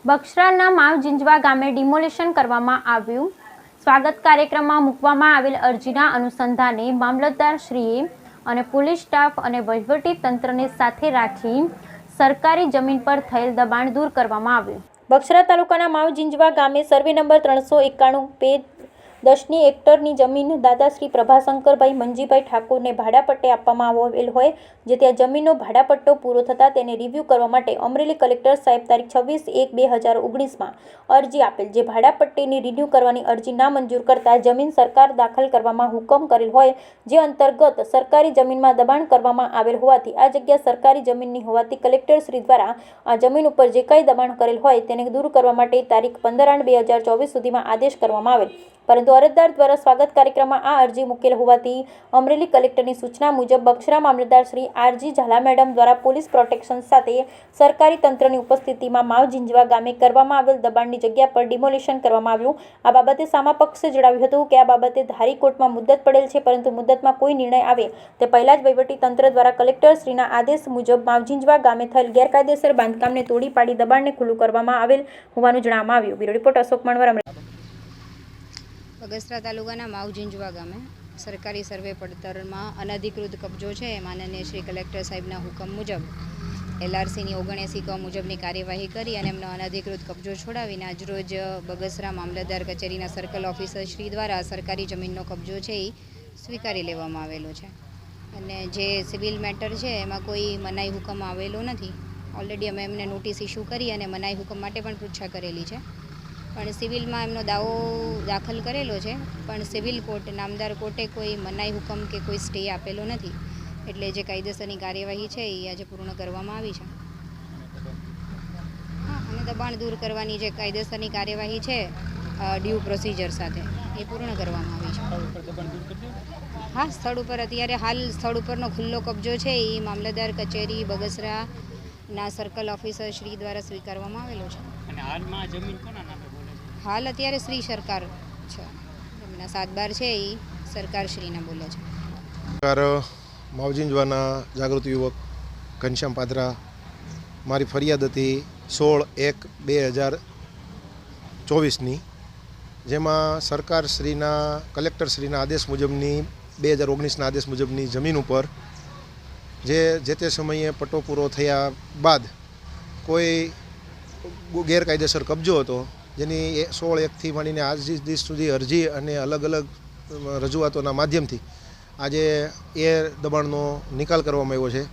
બગસરાના માવજીંજવા ગામે ડિમોલિશન કરવામાં આવ્યું। સ્વાગત કાર્યક્રમમાં મૂકવામાં આવેલ અરજીના અનુસંધાને મામલતદારશ્રીએ અને પોલીસ સ્ટાફ અને વહીવટી તંત્રને સાથે રાખી સરકારી જમીન પર થયેલ દબાણ દૂર કરવામાં આવ્યું। બગસરા તાલુકાના માવજીંજવા ગામે સર્વે નંબર 391 પેજ 10ની હેક્ટરની જમીન દાદાશ્રી પ્રભાશંકરભાઈ મંજીભાઈ ઠાકોરને ભાડાપટ્ટે આપવામાં આવેલ હોય, જે ત્યાં જમીનનો ભાડાપટ્ટો પૂરો થતાં તેને રિવ્યૂ કરવા માટે અમરેલી કલેક્ટર સાહેબ તારીખ 26/1/2019માં અરજી આપેલ, જે ભાડાપટ્ટીની રિન્યૂ કરવાની અરજી નામંજૂર કરતા જમીન સરકાર દાખલ કરવામાં હુકમ કરેલ હોય, જે અંતર્ગત સરકારી જમીનમાં દબાણ કરવામાં આવેલ હોવાથી આ જગ્યા સરકારી જમીનની હોવાથી કલેક્ટર શ્રી દ્વારા આ જમીન ઉપર જે કંઈ દબાણ કરેલ હોય તેને દૂર કરવા માટે તારીખ 15/8/2024 સુધીમાં આદેશ કરવામાં આવેલ, પરંતુ અરજદાર દ્વારા સ્વાગત કાર્યક્રમમાં આ અરજી મૂકેલ હોવાથી અમરેલી કલેક્ટરની સૂચના મુજબ બગસરા મામલતદાર શ્રી આરજી ઝાલા મેડમ દ્વારા પોલીસ પ્રોટેક્શન સાથે સરકારી તંત્રની ઉપસ્થિતિમાં માવજીંજવા ગામે કરવામાં આવેલ દબાણની જગ્યા પર ડિમોલિશન કરવામાં આવ્યું। આ બાબતે સામા પક્ષે જણાવ્યું હતું કે આ બાબતે ધારી કોર્ટમાં મુદ્દત પડેલ છે, પરંતુ મુદ્દતમાં કોઈ નિર્ણય આવે તે પહેલા જ વહીવટી તંત્ર દ્વારા કલેક્ટર શ્રીના આદેશ મુજબ માવજીંજવા ગામે થયેલ ગેરકાયદેસર બાંધકામને તોડી પાડી દબાણને ખુલ્લું કરવામાં આવેલ હોવાનું જણાવવામાં આવ્યું। Bureau report Ashok Manvar. બગસરા તાલુકાના માવજીંજવા ગામે સરકારી સર્વે પડતરમાં અનધિકૃત કબજો છે। માનનીય શ્રી કલેક્ટર સાહેબના હુકમ મુજબ LRCની 79 ક મુજબની કાર્યવાહી કરી અને એમનો અનધિકૃત કબજો છોડાવીને આજરોજ બગસરા મામલતદાર કચેરીના સર્કલ ઓફિસર શ્રી દ્વારા સરકારી જમીનનો કબજો છે એ સ્વીકારી લેવામાં આવેલો છે અને જે સિવિલ મેટર છે એમાં કોઈ મનાઈ હુકમ આવેલો નથી। ઓલરેડી અમે એમને નોટિસ ઇસ્યુ કરી અને મનાઈ હુકમ માટે પણ પૃચ્છા કરેલી છે, પણ સિવિલમાં એમનો દાવો દાખલ કરેલો છે, પણ સિવિલ કોર્ટ નામદાર કોર્ટે કોઈ મનાઈ હુકમ કે કોઈ સ્ટે આપેલો નથી, એટલે જે કાયદેસરની કાર્યવાહી છે એ આજે પૂર્ણ કરવામાં આવી છે। હા, અને દબાણ દૂર કરવાની જે કાયદેસરની કાર્યવાહી છે ડ્યુ પ્રોસિજર સાથે એ પૂર્ણ કરવામાં આવી છે। હા, સ્થળ ઉપર અત્યારે હાલ સ્થળ ઉપરનો ખુલ્લો કબજો છે એ મામલતદાર કચેરી બગસરાના સર્કલ ઓફિસર શ્રી દ્વારા સ્વીકારવામાં આવેલો છે અને હાલમાં જમીન કોના નામે બોલે છે? હાલ અત્યારે શ્રી સરકાર છે, એમના સાતબાર છે એ સરકાર શ્રીના બોલે છે। માવજીંજવાના જાગૃત યુવક ઘનશ્યામ પાદરા, મારી ફરિયાદ હતી 16/1/2024ની, જેમાં સરકારશ્રીના કલેક્ટરશ્રીના આદેશ મુજબની 2019ના આદેશ મુજબની જમીન ઉપર જે તે સમયે પટ્ટો પૂરો થયા બાદ કોઈ ગેરકાયદેસર કબજો હતો, જેની 16/1થી માંડીને આજ દિવસ સુધી અરજી અને અલગ અલગ રજૂઆતોના માધ્યમથી આજે એ દબાણનો નિકાલ કરવામાં આવ્યો છે,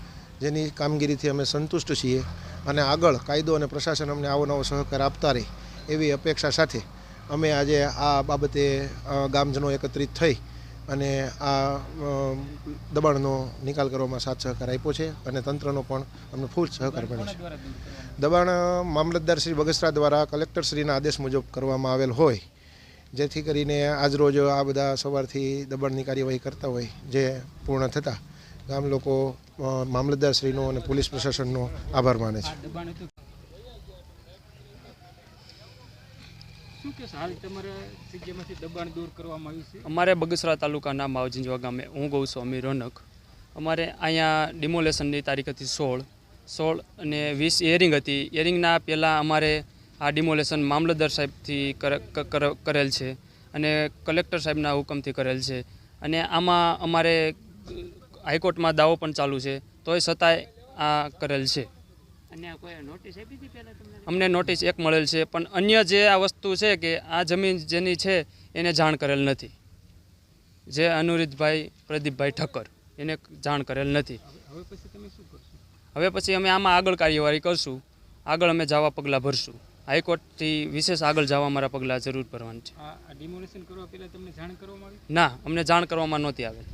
જેની કામગીરીથી અમે સંતુષ્ટ છીએ અને આગળ કાયદો અને પ્રશાસન અમને આવો નવો સહકાર આપતા રહે એવી અપેક્ષા સાથે અમે આજે આ બાબતે ગામજનો એકત્રિત થઈ અને આ દબાણનો નિકાલ કરવામાં સાથ સહકાર આપ્યો છે અને તંત્રનો પણ અમને ફૂલ સહકાર મળે છે। દબાણ મામલતદાર શ્રી બગસરા દ્વારા કલેક્ટરશ્રીના આદેશ મુજબ કરવામાં આવેલ હોય, જેથી કરીને આજરોજ આ બધા સવારથી દબાણની કાર્યવાહી કરતા હોય, જે પૂર્ણ થતાં ગામ લોકો મામલતદારશ્રીનો અને પોલીસ પ્રશાસનનો આભાર માને છે। અમારે બગસરા તાલુકાના માવજીંજવા ગામે હું ગૌસ્વામી રોનક, અમારે અહીંયા ડિમોલેશનની તારીખ હતી 16 અને 20 હિયરિંગ હતી। હિયરિંગના પહેલાં અમારે આ ડિમોલેશન મામલતદાર સાહેબથી કરેલ છે અને કલેક્ટર સાહેબના હુકમથી કરેલ છે અને આમાં અમારે હાઈકોર્ટમાં દાવો પણ ચાલુ છે, તોય છતાંય આ કરેલ છે। અમને નોટિસ એક મળેલ છે, પણ અન્ય જે આ વસ્તુ છે કે આ જમીન જેની છે એને જાણ કરેલ નથી, જે અનુરીતભાઈ પ્રદીપભાઈ ઠક્કર એને જાણ કરેલ નથી। હવે પછી અમે આમાં આગળ કાર્યવાહી કરશું, આગળ અમે જવા પગલાં ભરશું, હાઈકોર્ટથી વિશેષ આગળ જવા અમારા પગલાં જરૂર ભરવાની છે। ના, અમને જાણ કરવામાં નહોતી આવેલ।